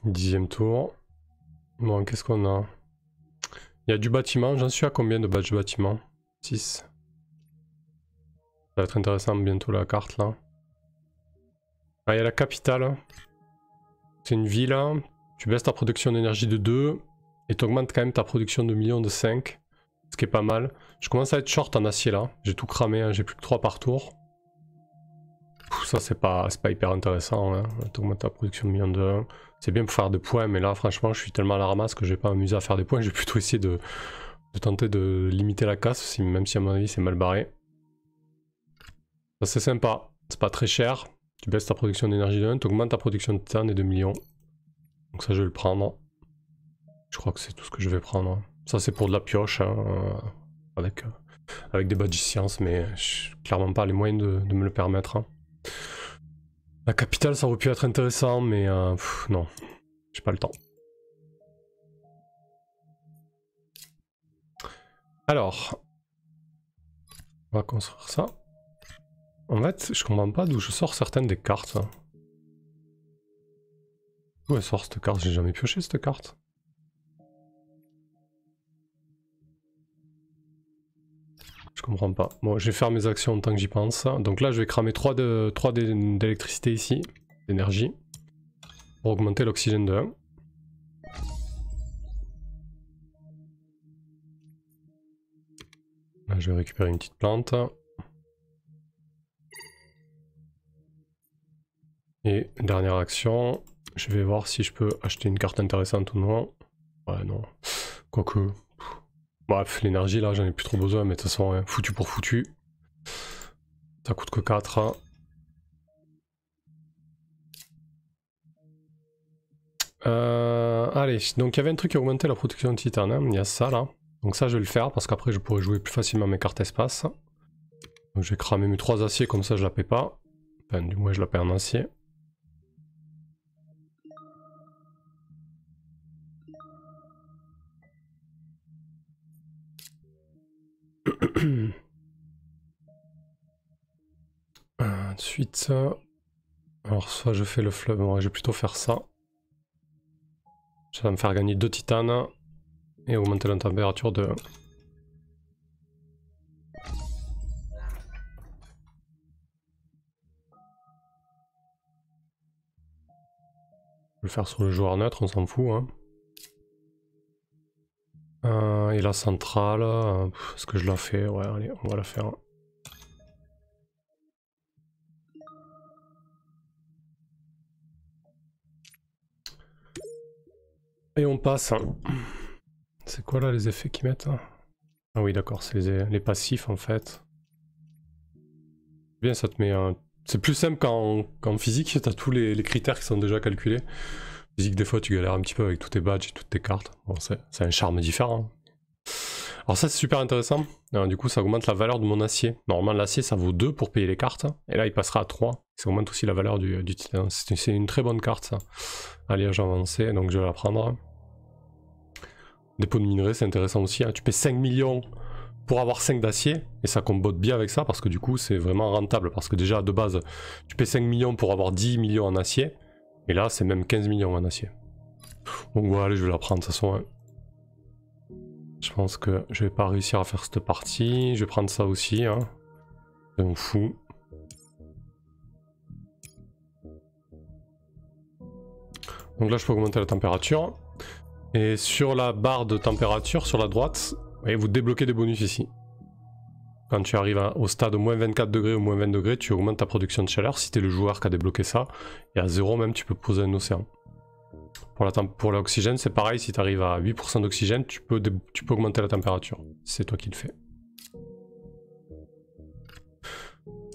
Dixième tour. Bon, qu'est-ce qu'on a? Il y a du bâtiment, j'en suis à combien de badges bâtiment? 6. Ça va être intéressant bientôt la carte là. Ah, il y a la capitale. C'est une ville. Tu baisses ta production d'énergie de 2 et tu augmentes quand même ta production de millions de 5. Ce qui est pas mal. Je commence à être short en acier là. J'ai tout cramé, hein. J'ai plus que 3 par tour. Ça c'est pas hyper intéressant. Hein. Tu augmentes ta production de millions de 1. C'est bien pour faire des points, mais là franchement je suis tellement à la ramasse que je vais pas m'amuser à faire des points. Je vais plutôt essayer de tenter de limiter la casse, même si à mon avis c'est mal barré. Ça c'est sympa, c'est pas très cher. Tu baisses ta production d'énergie de 1, tu augmentes ta production de titane et de millions. Donc ça je vais le prendre. Je crois que c'est tout ce que je vais prendre. Ça c'est pour de la pioche, hein, avec des badges science, mais clairement pas les moyens de me le permettre. Hein. La capitale ça aurait pu être intéressant, mais non, j'ai pas le temps. Alors, on va construire ça. En fait, je comprends pas d'où je sors certaines des cartes. Ça. D'où elle sort cette carte? J'ai jamais pioché cette carte. Je comprends pas. Bon, je vais faire mes actions en tant que j'y pense. Donc là, je vais cramer 3 d'électricité ici, d'énergie, pour augmenter l'oxygène de 1. Là, je vais récupérer une petite plante. Et dernière action, je vais voir si je peux acheter une carte intéressante ou non. Ouais, non. Quoique... Bref, l'énergie là, j'en ai plus trop besoin, mais de toute façon, hein, foutu pour foutu. Ça coûte que 4. Allez, donc il y avait un truc qui augmentait la production de titane, hein. Il y a ça là. Donc ça, je vais le faire parce qu'après, je pourrai jouer plus facilement mes cartes espace. Donc je vais cramer mes 3 aciers, comme ça, je la paie pas. Enfin, du moins, je la paie en acier. Ensuite, alors soit je fais le fleuve, bon, je vais plutôt faire ça. Ça va me faire gagner 2 titanes et augmenter la température de 1. Je vais le faire sur le joueur neutre, on s'en fout. Hein. Et la centrale, est-ce que je la fais? Ouais, allez, on va la faire. Et on passe. C'est quoi là les effets qu'ils mettent? Ah oui d'accord, c'est les passifs en fait. Bien, ça te met un... C'est plus simple qu'en physique, t'as tous les critères qui sont déjà calculés. Physique des fois tu galères un petit peu avec tous tes badges et toutes tes cartes. Bon, c'est un charme différent. Alors ça c'est super intéressant. Alors, du coup ça augmente la valeur de mon acier. Normalement l'acier ça vaut 2 pour payer les cartes. Et là il passera à 3. Ça augmente aussi la valeur du titane. C'est une très bonne carte ça. Alliage avancé, donc je vais la prendre. Dépôt de minerai c'est intéressant aussi. Hein. Tu paies 5 millions pour avoir 5 d'acier. Et ça combote bien avec ça parce que du coup c'est vraiment rentable. Parce que déjà de base tu paies 5 millions pour avoir 10 millions en acier. Et là, c'est même 15 millions en acier. Donc voilà, je vais la prendre de toute façon. Hein. Je pense que je vais pas réussir à faire cette partie. Je vais prendre ça aussi. Hein. Je m'en fous. Donc là, je peux augmenter la température. Et sur la barre de température, sur la droite, vous débloquez des bonus ici. Quand tu arrives au stade moins 24 degrés ou moins 20 degrés, tu augmentes ta production de chaleur. Si tu es le joueur qui a débloqué ça, et à 0 même, tu peux poser un océan. Pour l'oxygène, c'est pareil. Si tu arrives à 8% d'oxygène, tu peux augmenter la température. C'est toi qui le fais.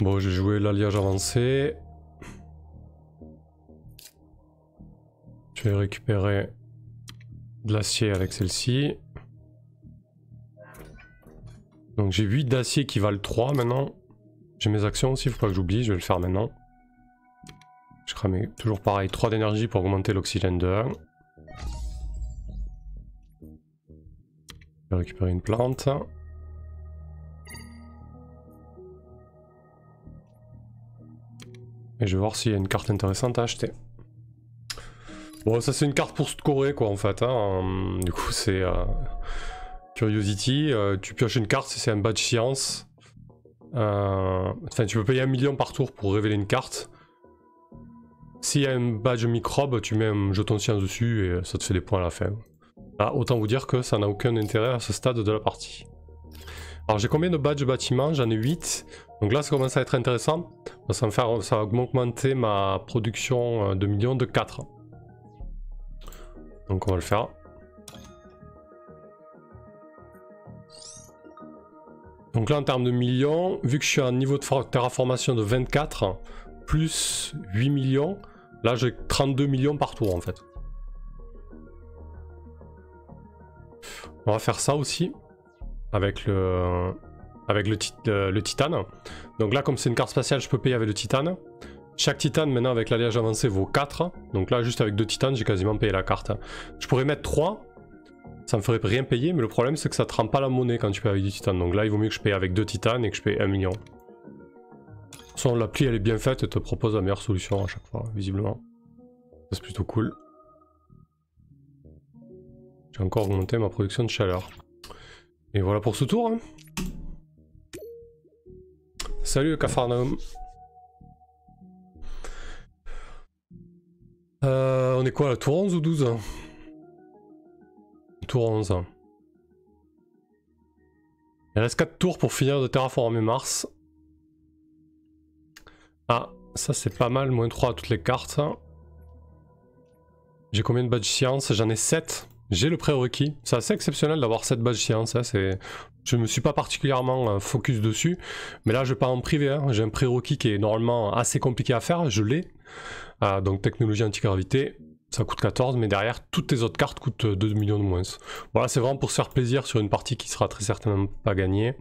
Bon, j'ai joué l'alliage avancé. Je vais récupérer de l'acier avec celle-ci. Donc j'ai 8 d'acier qui valent 3 maintenant. J'ai mes actions aussi, faut pas que j'oublie, je vais le faire maintenant. Je crame toujours pareil, 3 d'énergie pour augmenter l'oxygène de 1. Je vais récupérer une plante. Et je vais voir s'il y a une carte intéressante à acheter. Bon, ça c'est une carte pour scorer quoi en fait. Hein. Du coup c'est Curiosity. Tu pioches une carte si c'est un badge science. Enfin, tu peux payer 1 million par tour pour révéler une carte. S'il y a un badge microbe, tu mets un jeton science dessus et ça te fait des points à la fin. Là, autant vous dire que ça n'a aucun intérêt à ce stade de la partie. Alors j'ai combien de badges bâtiment? J'en ai 8. Donc là ça commence à être intéressant. Ça va augmenter ma production de millions de 4. Donc on va le faire. Donc là en termes de millions, vu que je suis à un niveau de terraformation de 24, plus 8 millions, là j'ai 32 millions par tour en fait. On va faire ça aussi, avec le titane. Donc là comme c'est une carte spatiale, je peux payer avec le titane. Chaque titane maintenant avec l'alliage avancé vaut 4. Donc là juste avec 2 titanes j'ai quasiment payé la carte. Je pourrais mettre 3. Ça me ferait rien payer, mais le problème c'est que ça te rend pas la monnaie quand tu payes avec du titane. Donc là il vaut mieux que je paye avec 2 titanes et que je paye 1 million. De toute façon l'appli elle est bien faite et te propose la meilleure solution à chaque fois, visiblement. Ça c'est plutôt cool. J'ai encore augmenté ma production de chaleur. Et voilà pour ce tour. Hein. Salut Capharnaüm. On est quoi là, tour 11 ou 12? Tour 11. Il reste 4 tours pour finir de terraformer Mars. Ah, ça c'est pas mal, moins 3 à toutes les cartes. J'ai combien de badges science? J'en ai 7. J'ai le prérequis. C'est assez exceptionnel d'avoir 7 badges science. Hein. Je me suis pas particulièrement focus dessus. Mais là je vais pas en privé. Hein. J'ai un prérequis qui est normalement assez compliqué à faire. Je l'ai. Donc technologie antigravité. Ça coûte 14, mais derrière, toutes tes autres cartes coûtent 2 millions de moins. Voilà, c'est vraiment pour se faire plaisir sur une partie qui sera très certainement pas gagnée.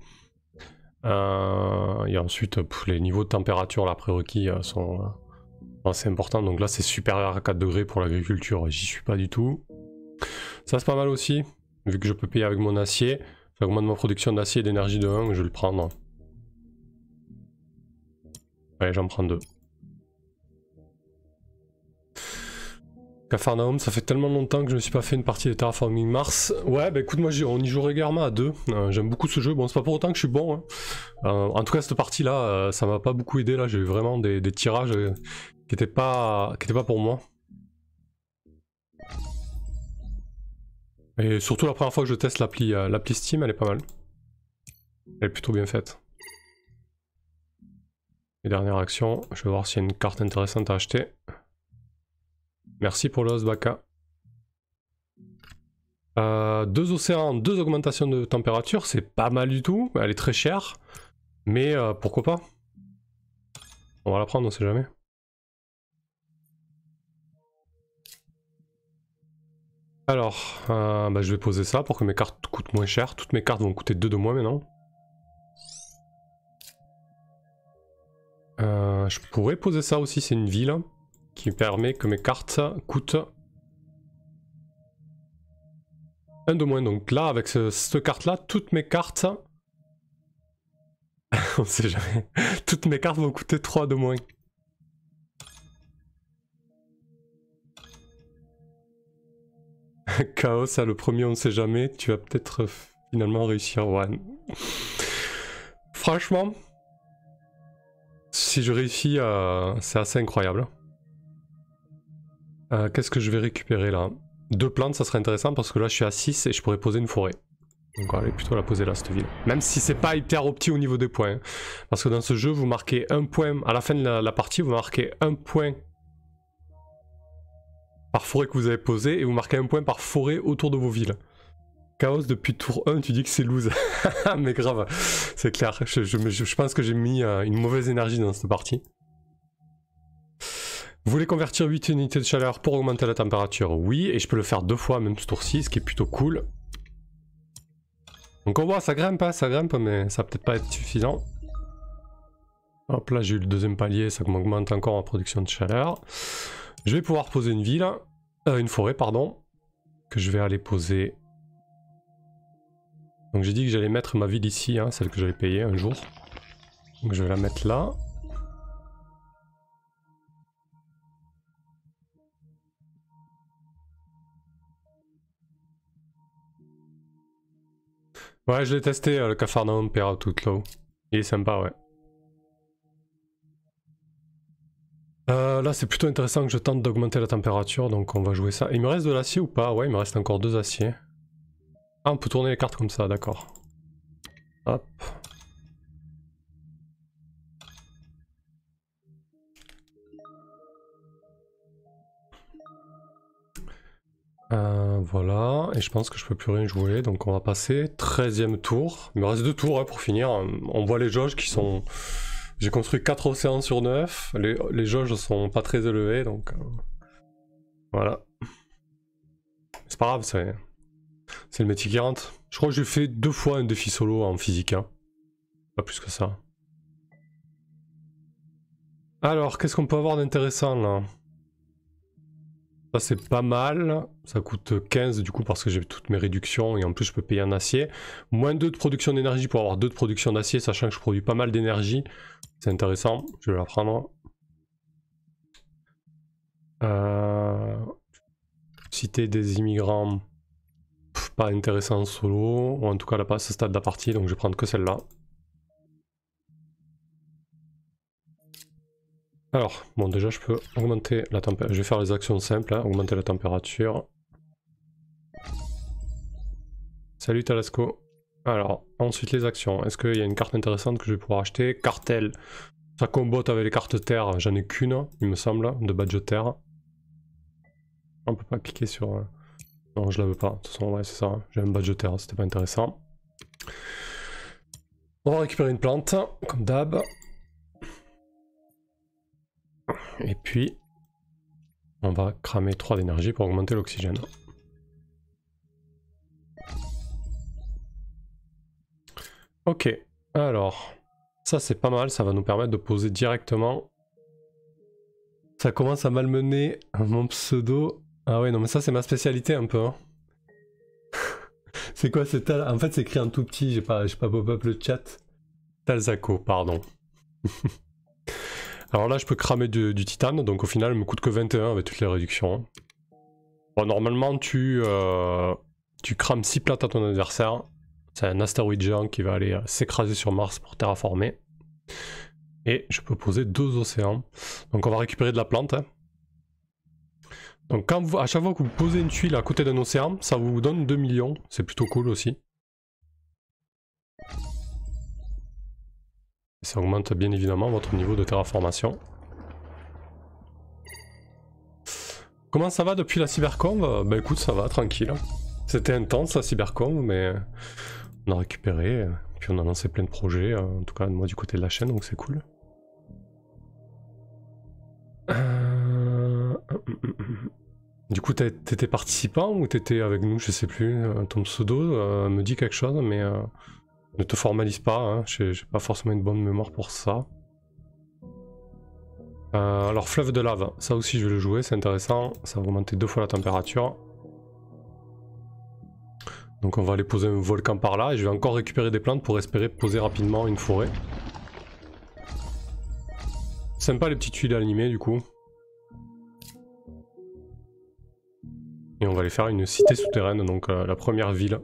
Et ensuite, les niveaux de température, là, prérequis, sont assez importants. Donc là, c'est supérieur à 4 degrés pour l'agriculture. J'y suis pas du tout. Ça, c'est pas mal aussi. Vu que je peux payer avec mon acier, ça augmente ma production d'acier et d'énergie de 1, je vais le prendre. Allez, j'en prends 2. Capharnaüm, ça fait tellement longtemps que je ne me suis pas fait une partie de Terraforming Mars. Ouais, bah écoute, moi on y joue régulièrement à 2. J'aime beaucoup ce jeu. Bon, c'est pas pour autant que je suis bon. Hein. En tout cas, cette partie-là, ça m'a pas beaucoup aidé. Là, j'ai eu vraiment des tirages qui étaient pas pour moi. Et surtout la première fois que je teste l'appli Steam, elle est pas mal. Elle est plutôt bien faite. Et dernière action, je vais voir s'il y a une carte intéressante à acheter. Merci pour le host Baka. 2 océans, 2 augmentations de température, c'est pas mal du tout. Elle est très chère. Mais pourquoi pas? On va la prendre, on sait jamais. Alors, je vais poser ça pour que mes cartes coûtent moins cher. Toutes mes cartes vont coûter 2 de moins maintenant. Je pourrais poser ça aussi, c'est une ville qui permet que mes cartes coûtent 1 de moins. Donc là, avec cette carte-là, toutes mes cartes... on sait jamais. Toutes mes cartes vont coûter 3 de moins. Chaos, ça le premier on sait jamais, tu vas peut-être finalement réussir. Ouais. Franchement, si je réussis, c'est assez incroyable. Qu'est-ce que je vais récupérer là? 2 plantes, ça serait intéressant parce que là je suis à 6 et je pourrais poser une forêt. Donc on va aller plutôt la poser là, cette ville. Même si c'est pas hyper opti au niveau des points. Hein. Parce que dans ce jeu, vous marquez 1 point, à la fin de la partie, vous marquez 1 point par forêt que vous avez posé et vous marquez 1 point par forêt autour de vos villes. Chaos depuis tour 1, tu dis que c'est loose. Mais grave, c'est clair. Je pense que j'ai mis une mauvaise énergie dans cette partie. Vous voulez convertir 8 unités de chaleur pour augmenter la température? Oui, et je peux le faire 2 fois même ce tour-ci, ce qui est plutôt cool. Donc on voit, ça grimpe, mais ça va peut-être pas être suffisant. Hop là, j'ai eu le 2e palier, ça m'augmente encore en production de chaleur. Je vais pouvoir poser une ville, une forêt, pardon, que je vais aller poser. Donc j'ai dit que j'allais mettre ma ville ici, hein, celle que j'avais payée un jour. Donc je vais la mettre là. Ouais, je l'ai testé, le Capharnaüm Pair Out Outlaw. Il est sympa, ouais. Là, c'est plutôt intéressant que je tente d'augmenter la température, donc on va jouer ça. Il me reste de l'acier ou pas? Ouais, il me reste encore 2 aciers. Ah, on peut tourner les cartes comme ça, d'accord. Hop. Voilà, et je pense que je peux plus rien jouer, donc on va passer 13e tour. Il me reste 2 tours hein, pour finir. On voit les jauges qui sont... J'ai construit 4 océans sur 9, les jauges sont pas très élevées, donc... voilà. C'est pas grave, c'est le métier qui rentre. Je crois que j'ai fait 2 fois un défi solo en physique, hein. Pas plus que ça. Alors, qu'est-ce qu'on peut avoir d'intéressant là? Ça c'est pas mal, ça coûte 15 du coup parce que j'ai toutes mes réductions et en plus je peux payer en acier. Moins 2 de production d'énergie pour avoir 2 de production d'acier, sachant que je produis pas mal d'énergie. C'est intéressant, je vais la prendre. Cité des immigrants, pas intéressant en solo, ou en tout cas là pas à ce stade de la partie, donc je vais prendre que celle-là. Alors, bon déjà je peux augmenter la température, je vais faire les actions simples, hein. Augmenter la température. Salut Talasco. Alors, ensuite les actions, est-ce qu'il y a une carte intéressante que je vais pouvoir acheter? Cartel, ça combote avec les cartes terre, j'en ai qu'une, il me semble, de badge terre. On peut pas cliquer sur... Non, je la veux pas, de toute façon, ouais c'est ça, hein. J'ai un badge terre, c'était pas intéressant. On va récupérer une plante, comme d'hab. Et puis, on va cramer 3 d'énergie pour augmenter l'oxygène. Ok, alors, ça c'est pas mal, ça va nous permettre de poser directement. Ça commence à malmener mon pseudo. Ah ouais, non mais ça c'est ma spécialité un peu. Hein. C'est quoi c'est Tal? En fait c'est écrit en tout petit, j'ai pas pop-up le chat. Talzaco, pardon. Alors là je peux cramer du titane, donc au final il me coûte que 21 avec toutes les réductions. Bon normalement tu crames 6 plates à ton adversaire. C'est un astéroïde géant qui va aller s'écraser sur Mars pour terraformer. Et je peux poser 2 océans. Donc on va récupérer de la plante. Hein. Donc quand à chaque fois que vous posez une tuile à côté d'un océan, ça vous donne 2 millions. C'est plutôt cool aussi. Et ça augmente bien évidemment votre niveau de terraformation. Comment ça va depuis la cybercom? Bah écoute, ça va, tranquille. C'était intense la cybercom, mais on a récupéré. Puis on a lancé plein de projets, en tout cas moi du côté de la chaîne, donc c'est cool. Du coup, t'étais participant ou t'étais avec nous, je sais plus. Ton pseudo me dit quelque chose, mais ne te formalise pas, hein. J'ai pas forcément une bonne mémoire pour ça. Alors, fleuve de lave, ça aussi je vais le jouer, c'est intéressant. Ça va augmenter 2 fois la température. Donc on va aller poser un volcan par là, et je vais encore récupérer des plantes pour espérer poser rapidement une forêt. Sympa les petites tuiles animées du coup. Et on va aller faire une cité souterraine, donc la première ville.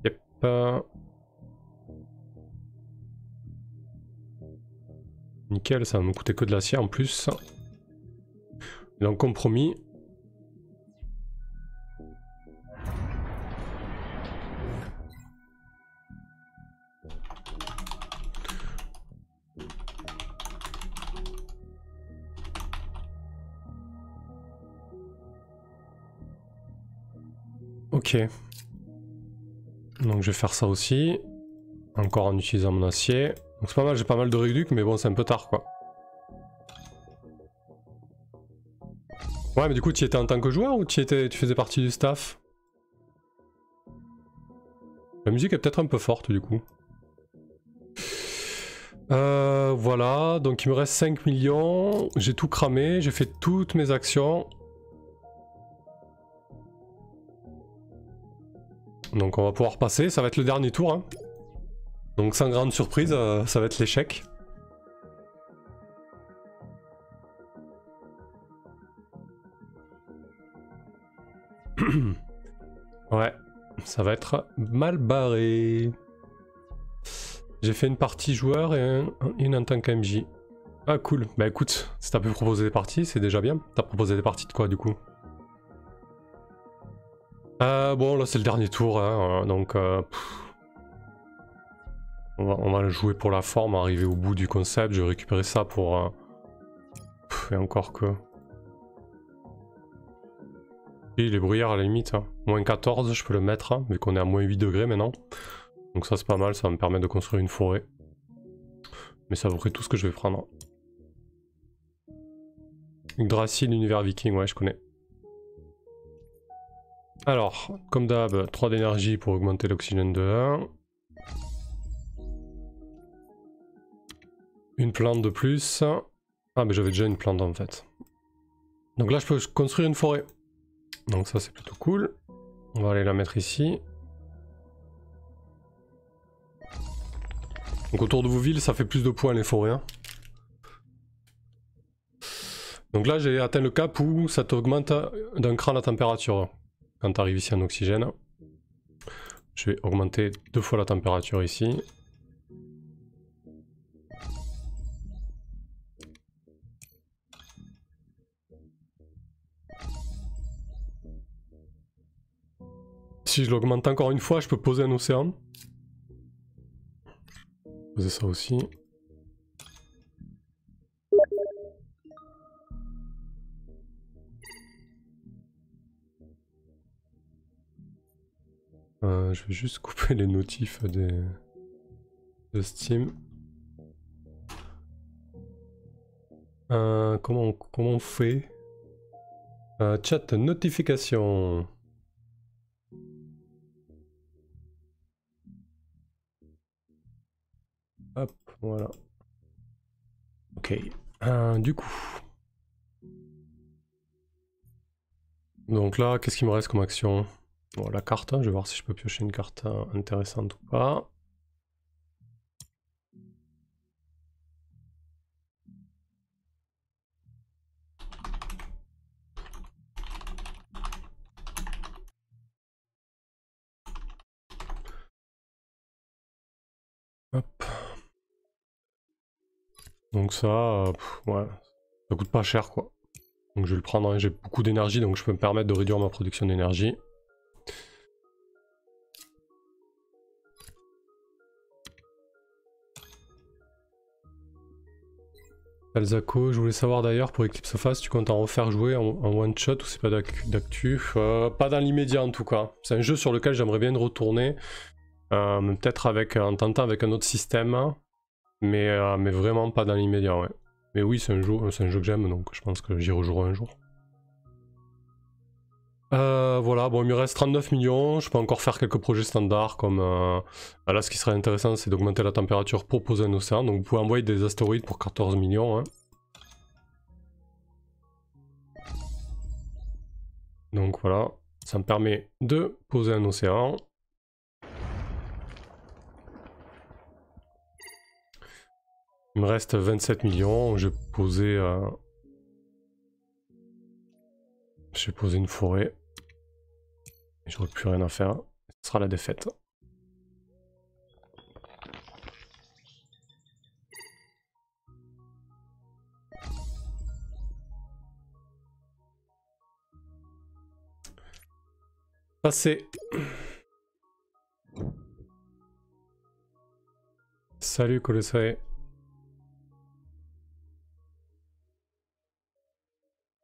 Yep. Nickel, ça va me coûter que de l'acier en plus. Donc compromis. Ok. Donc je vais faire ça aussi. Encore en utilisant mon acier. Donc c'est pas mal, j'ai pas mal de réduc, mais bon c'est un peu tard quoi. Ouais mais du coup tu étais en tant que joueur ou tu faisais partie du staff? La musique est peut-être un peu forte du coup. Voilà, donc il me reste 5 millions, j'ai tout cramé, j'ai fait toutes mes actions. Donc on va pouvoir passer, ça va être le dernier tour. Hein. Donc sans grande surprise, ça va être l'échec. Ouais, ça va être mal barré. J'ai fait une partie joueur et une en tant qu'MJ. Ah cool, bah écoute, si t'as pu proposer des parties, c'est déjà bien. T'as proposé des parties de quoi du coup? Bon là c'est le dernier tour, hein, donc on va le jouer pour la forme, arriver au bout du concept, je vais récupérer ça pour... et encore que... Et les brouillards à la limite, hein. Moins 14 je peux le mettre, hein, vu qu'on est à moins 8 degrés maintenant. Donc ça c'est pas mal, ça va me permettre de construire une forêt. Mais ça vaudrait tout ce que je vais prendre. Yggdrasil, l'univers viking, ouais je connais. Alors, comme d'hab, 3 d'énergie pour augmenter l'oxygène de 1. Une plante de plus. Ah mais j'avais déjà une plante en fait. Donc là je peux construire une forêt. Donc ça c'est plutôt cool. On va aller la mettre ici. Donc autour de vos villes ça fait plus de points les forêts. Hein. Donc là j'ai atteint le cap où ça t'augmente d'un cran la température. Quand tu arrives ici en oxygène. Je vais augmenter 2 fois la température ici. Si je l'augmente encore une fois, je peux poser un océan. Poser ça aussi. Je vais juste couper les notifs de Steam. Comment on fait? Chat notification. Hop, voilà. Ok. Du coup. Donc là, qu'est-ce qu'il me reste comme action? Bon, la carte, je vais voir si je peux piocher une carte intéressante ou pas. Hop. Donc ça, ouais, ça coûte pas cher quoi. Donc je vais le prendre, hein. J'ai beaucoup d'énergie donc je peux me permettre de réduire ma production d'énergie. Alzaco, je voulais savoir d'ailleurs pour Eclipse of Fast, tu comptes en refaire jouer en one shot ou c'est pas d'actu? Pas dans l'immédiat en tout cas. C'est un jeu sur lequel j'aimerais bien retourner. Peut-être en tentant avec un autre système. Mais vraiment pas dans l'immédiat, ouais. Mais oui, c'est un jeu que j'aime, donc je pense que j'y rejouerai un jour. Voilà, bon, il me reste 39 millions, je peux encore faire quelques projets standards, comme... là, ce qui serait intéressant, c'est d'augmenter la température pour poser un océan, donc vous pouvez envoyer des astéroïdes pour 14 millions. Hein. Donc voilà, ça me permet de poser un océan. Il me reste 27 millions, je vais poser une forêt. J'aurai plus rien à faire, ce sera la défaite. Passé. Salut Colossae.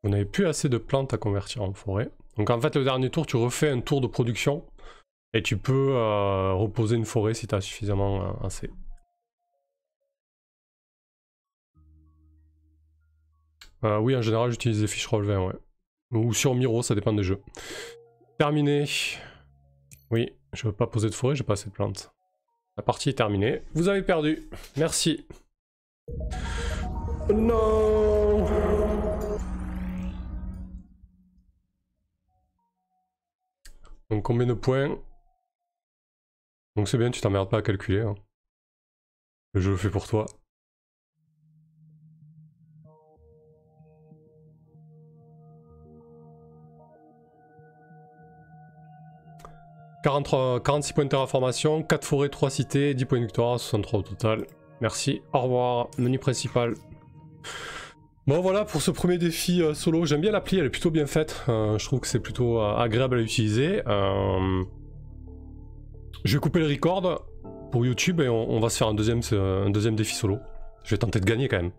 Vous n'avez plus assez de plantes à convertir en forêt. Donc en fait le dernier tour tu refais un tour de production et tu peux reposer une forêt si tu as suffisamment assez. Oui en général j'utilise les fiches roll 20 ouais. Ou sur Miro, ça dépend des jeux. Terminé. Oui, je veux pas poser de forêt, j'ai pas assez de plantes. La partie est terminée. Vous avez perdu. Merci. Non. Donc combien de points? Donc c'est bien, tu t'emmerdes pas à calculer. Hein. Je le fais pour toi. « 46 points de terraformation, 4 forêts, 3 cités, 10 points de victoire, 63 au total. Merci, au revoir, menu principal. » Bon voilà pour ce premier défi solo, j'aime bien l'appli, elle est plutôt bien faite, je trouve que c'est plutôt agréable à utiliser. Je vais couper le record pour YouTube et on va se faire un deuxième défi solo. Je vais tenter de gagner quand même.